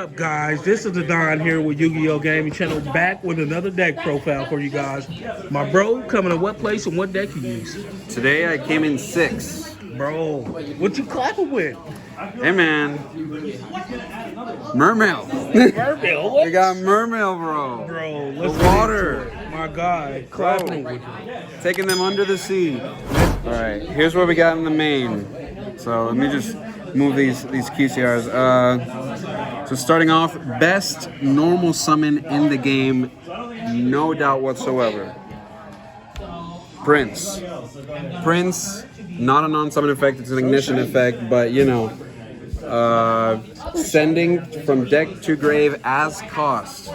up, guys? This is the Don here with Yugioh Gaming Channel, back with another deck profile for you guys. My bro, coming to what place and what deck you use? Today I came in 6. Bro, what you clapping with? Hey man, Mermail. Mermail, what? We got Mermail, bro. Bro, let's The water. My God, clapping with you. Taking them under the sea. All right, here's what we got in the main. So let me just move these QCRs. So starting off, best normal summon in the game, no doubt whatsoever. Prince, not a non-summon effect, it's an ignition effect, but you know, sending from deck to grave as cost.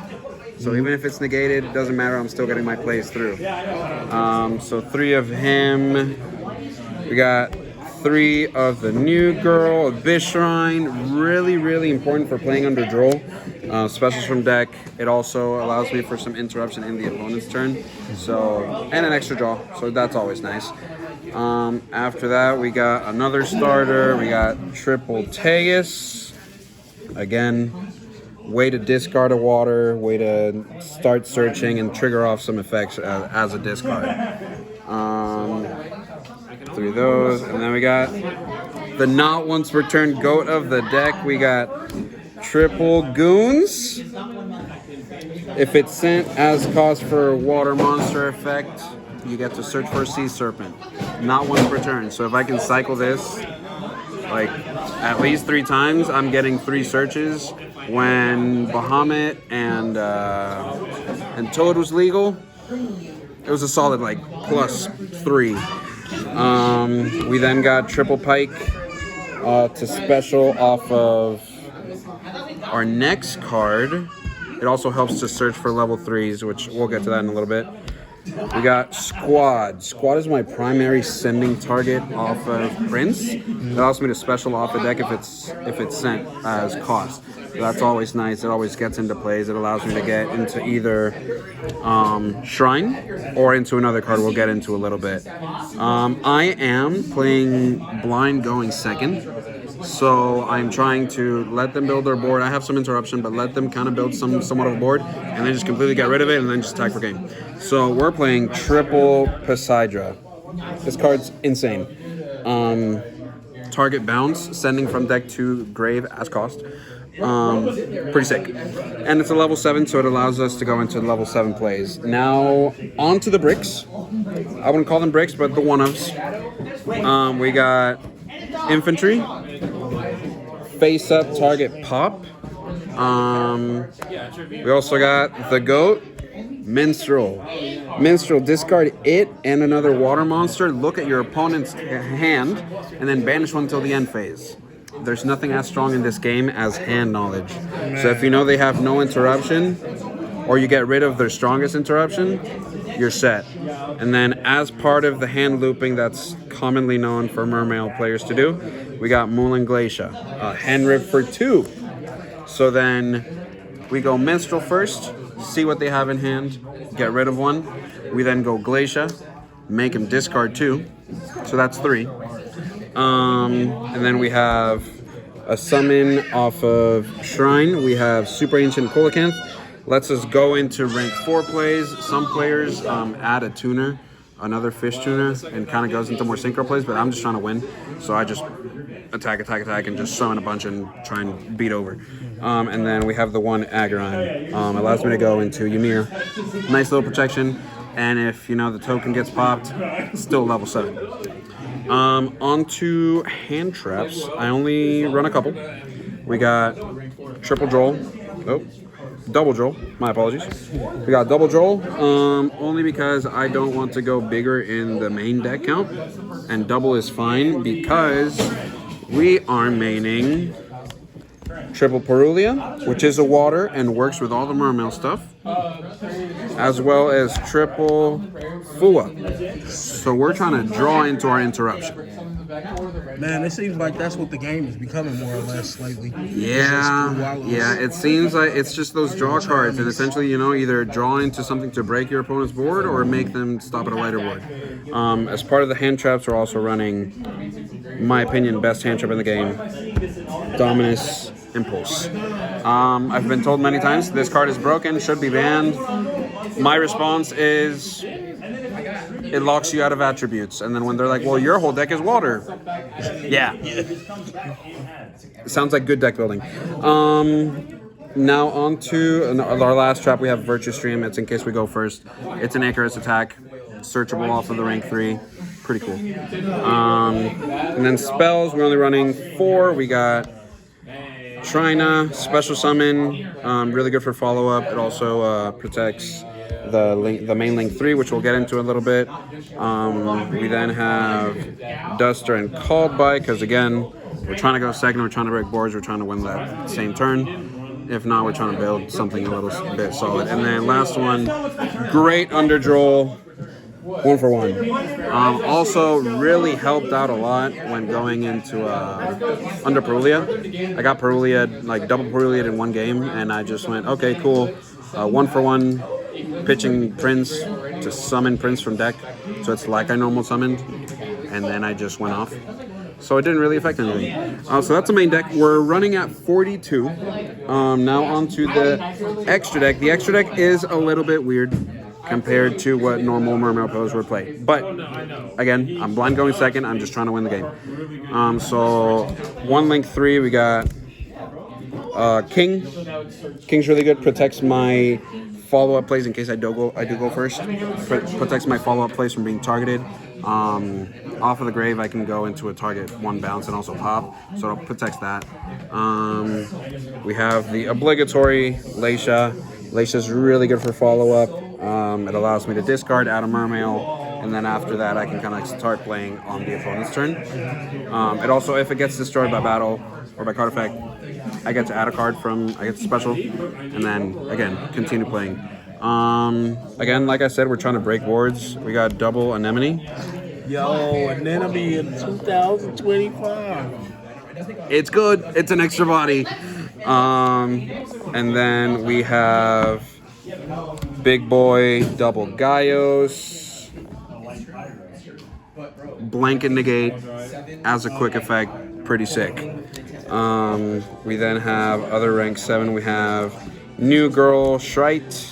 So even if it's negated, it doesn't matter, I'm still getting my plays through. So 3 of him. We got 3 of the new girl, Abyss Shrine, really important for playing under Droll. Specials from deck. It also allows me for some interruption in the opponent's turn. So, and an extra draw, so that's always nice. After that, we got another starter. We got triple Tegus. Again, way to discard a water, way to start searching and trigger off some effects as a discard. 3 of those, and then we got the not once per turn goat of the deck. We got triple Goons. If it's sent as cost for a water monster effect, you get to search for a sea serpent. Not once per turn. So if I can cycle this like at least 3 times, I'm getting 3 searches. When Bahamut and Toad was legal, it was a solid like +3. We then got triple Pike to special off of our next card. It also helps to search for level 3s, which we'll get to that in a little bit. We got Squad. Squad is my primary sending target off of Prince. It allows me to special off the deck if it's sent as cost. So that's always nice. It always gets into plays. It allows me to get into either Shrine or into another card we'll get into a little bit. I am playing blind going second. So I'm trying to let them build their board. I have some interruption, but let them kind of build somewhat of a board, and then just completely get rid of it, and then just attack for game. So we're playing triple Poseidra. This card's insane. Target bounce, sending from deck to grave as cost. Pretty sick. And it's a level 7, so it allows us to go into level 7 plays. Now, on to the bricks. I wouldn't call them bricks, but the one-ofs. We got infantry. Face up target pop. We also got the goat, Minstrel. Discard it and another water monster. Look at your opponent's hand and then banish one till the end phase. There's nothing as strong in this game as hand knowledge. So if you know they have no interruption, or you get rid of their strongest interruption, you're set. And then as part of the hand looping that's commonly known for Mermail players to do, we got Moulin Glacia, hand rip for 2. So then we go Minstrel first, see what they have in hand, get rid of one. We then go Glacia, make him discard 2. So that's 3. And then we have a summon off of Shrine. We have Super Ancient Coelacanth. Lets us go into rank 4 plays. Some players add a tuner, another fish tuner, and kind of goes into more synchro plays, but I'm just trying to win. So I just attack, and just summon a bunch and try and beat over. And then we have the one Agarine. Allows me to go into Ymir. Nice little protection. And if, you know, the token gets popped, still level 7. Onto hand traps. I only run a couple. We got triple Droll. Oh, double Droll. My apologies. We got double Droll. Only because I don't want to go bigger in the main deck count. And double is fine because we are maining triple Perulia, which is a water and works with all the Mermail stuff, as well as triple Fua. So we're trying to draw into our interruption. Man, it seems like that's what the game is becoming more or less lately. Yeah, it seems like it's just those draw cards, and essentially, you know, either draw into something to break your opponent's board or make them stop at a lighter board. As part of the hand traps, we're also running, in my opinion, best hand trap in the game, Dominus Impulse. I've been told many times this card is broken, should be banned. My response is it locks you out of attributes. And then when they're like, well, your whole deck is water. Yeah. Sounds like good deck building. Now on to our last trap. We have Virtue Stream. It's in case we go first. It's an Icarus attack. Searchable off of the rank 3. Pretty cool. And then spells, we're only running 4. We got Trina, Special Summon, really good for follow-up. It also protects the main link 3, which we'll get into a little bit. We then have Duster and Called By, because again, we're trying to go second, we're trying to break boards, we're trying to win that same turn. If not, we're trying to build something a little bit solid. And then last one, great Underdroll. 1 for 1. Also really helped out a lot when going into under Perulia. I got Perulia, like double Perulia in one game, and I just went, okay, cool. 1 for 1, pitching Prince to summon Prince from deck. So it's like I normal summoned, and then I just went off. So it didn't really affect anything. So that's the main deck. We're running at 42. Now onto the extra deck. The extra deck is a little bit weird compared to what normal Mermail players would play. But again, I'm blind going second. I'm just trying to win the game. So 1 link 3, we got King. King's really good. Protects my follow-up plays in case I do go first. Protects my follow-up plays from being targeted. Off of the grave, I can go into a target 1 bounce and also pop, so it protects that. We have the obligatory Leisha. Leisha's really good for follow-up. It allows me to discard, add a Mermail, and then after that I can kind of start playing on the opponent's turn. It also, if it gets destroyed by battle or by card effect, I get to add a card I get to special, and then again, continue playing. Again, like I said, we're trying to break boards. We got double Anemone. Yo, Anemone in 2025. It's good. It's an extra body. And then we have Big Boy, double Gaios, blanket negate as a quick effect, pretty sick. We then have other rank 7. We have New Girl Shrite.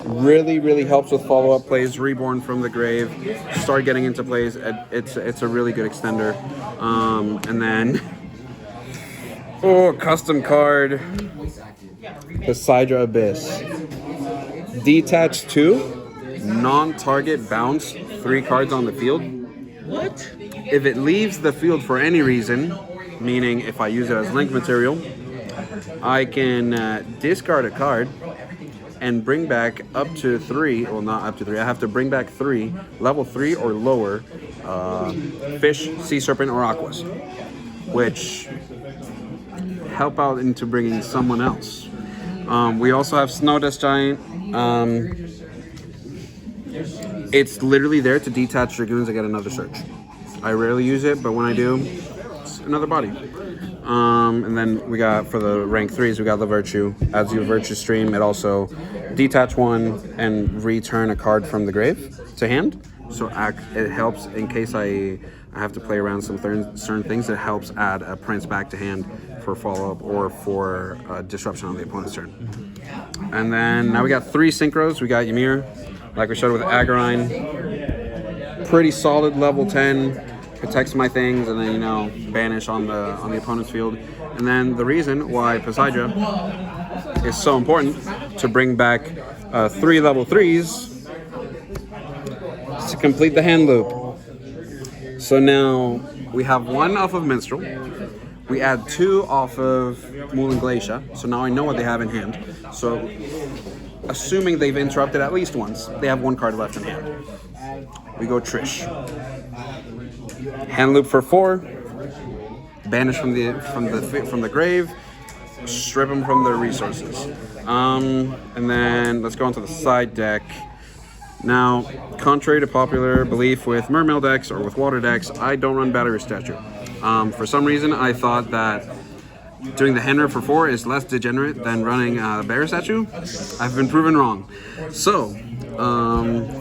Really helps with follow-up plays. Reborn from the grave, start getting into plays. It's a really good extender. And then custom card, Poseidra Abyss. Detach 2, non-target bounce 3 cards on the field. What? If it leaves the field for any reason, meaning if I use it as link material, I can discard a card and bring back up to 3, well not up to 3, I have to bring back 3, level 3 or lower, fish, sea serpent, or aquas, which help out into bringing someone else. We also have Snow Dust Giant. It's literally there to detach Dragoons and get another search. I rarely use it, but when I do, it's another body. And then we got, for the rank 3s, we got the Virtue. Adds you a Virtue Stream. It also detach 1 and return a card from the grave to hand. So it helps in case I have to play around some certain things. It helps add a Prince back to hand for follow-up or for disruption on the opponent's turn. And then now we got 3 synchros. We got Ymir, like we showed with Agarine. Pretty solid level 10. Protects my things, and then banish on the opponent's field. And then the reason why Poseidra is so important to bring back 3 level 3s is to complete the hand loop. So now we have 1 off of Minstrel. We add 2 off of Moulin Glacier. So now I know what they have in hand. So assuming they've interrupted at least once, they have 1 card left in hand. We go Trish. Hand loop for 4. Banish from the grave. Strip them from their resources. And then let's go into the side deck. Now, contrary to popular belief with Mermail decks or with water decks, I don't run Battery Statue. For some reason, I thought that doing the hand rip for 4 is less degenerate than running Battery Statue. I've been proven wrong. So,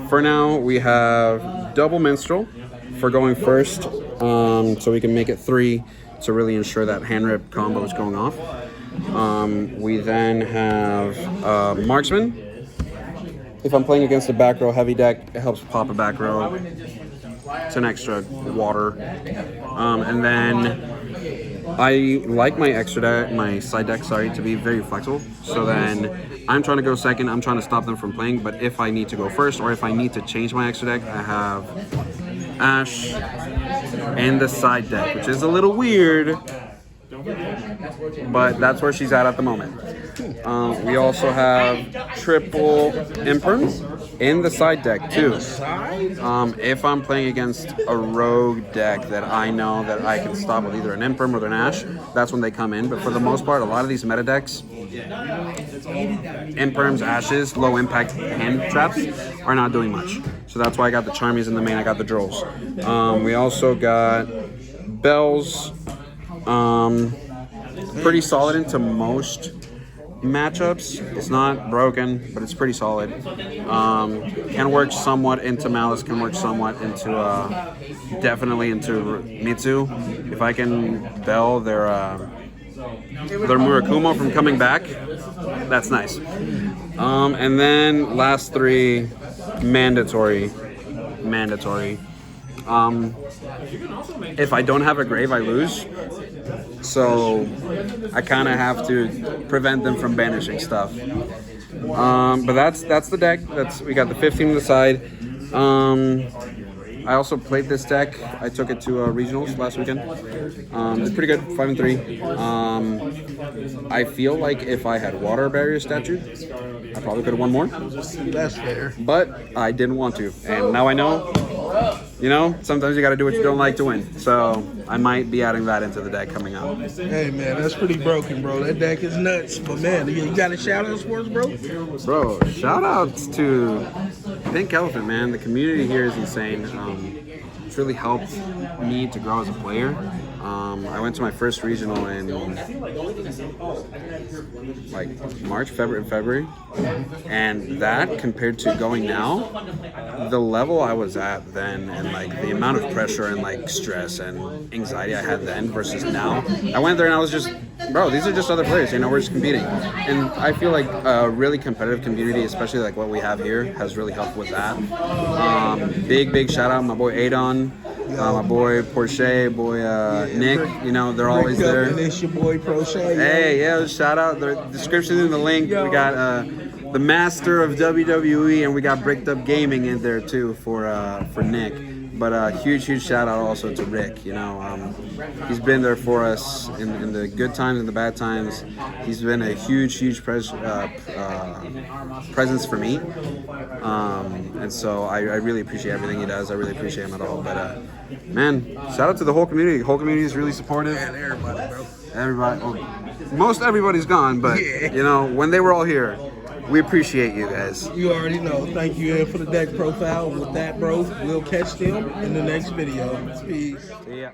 for now, we have double Minstrel for going first, so we can make it 3 to really ensure that hand rip combo is going off. We then have Marksman. If I'm playing against a back row heavy deck, it helps pop a back row. It's an extra water. And then I like my extra deck, my side deck, to be very flexible. So then I'm trying to go second. I'm trying to stop them from playing. But if I need to go first, or if I need to change my extra deck, I have Ash and the side deck, which is a little weird, but that's where she's at the moment. We also have triple imperms in the side deck too. If I'm playing against a rogue deck that I know that I can stop with either an imperm or an ash, that's when they come in. But for the most part, a lot of these meta decks, imperms, ashes, low impact hand traps are not doing much. So that's why I got the Charmies in the main. I got the Drolls. We also got Bells. Pretty solid into most matchups. It's not broken, but it's pretty solid. Can work somewhat into Malice, can work somewhat into definitely into Mitsu. If I can Bell their Murakumo from coming back, that's nice. And then last three, mandatory. If I don't have a grave, I lose. So I kind of have to prevent them from banishing stuff. But that's the deck. We got the 15 on the side. I also played this deck. I took it to regionals last weekend. It's pretty good, 5-3. I feel like if I had water barrier statue, I probably could have won more. That's fair. But I didn't want to, and now I know. You know, sometimes you got to do what you don't like to win. So I might be adding that into the deck coming up. Hey man, that's pretty broken, bro. That deck is nuts. But man, you got a shout out for us, bro? Bro, shout outs to Pink Elephant, man. The community here is insane. It's really helped me to grow as a player. I went to my first regional in like February, and that compared to going now, the level I was at then, and like the amount of pressure and like stress and anxiety I had then versus now, I went there and I was just, bro, these are just other players, you know, we're just competing. And I feel like a really competitive community, especially like what we have here, has really helped with that. Big shout out my boy Adon, my boy Porsche, boy Nick, you know, they're always there. And it's your boy Porsche. Hey, yeah, shout out. The description in the link. We got the master of WWE, and we got Bricked Up Gaming in there too for Nick. But huge shout out also to Rick. You know, he's been there for us in the good times and the bad times. He's been a huge presence for me. And so I really appreciate everything he does. I really appreciate him at all. But man, shout out to the whole community. The whole community is really supportive. Man, everybody, bro. Everybody, well, most everybody's gone, but you know, when they were all here, we appreciate you guys. You already know. Thank you, Ed, for the deck profile. With that, bro, we'll catch them in the next video. Peace. See ya.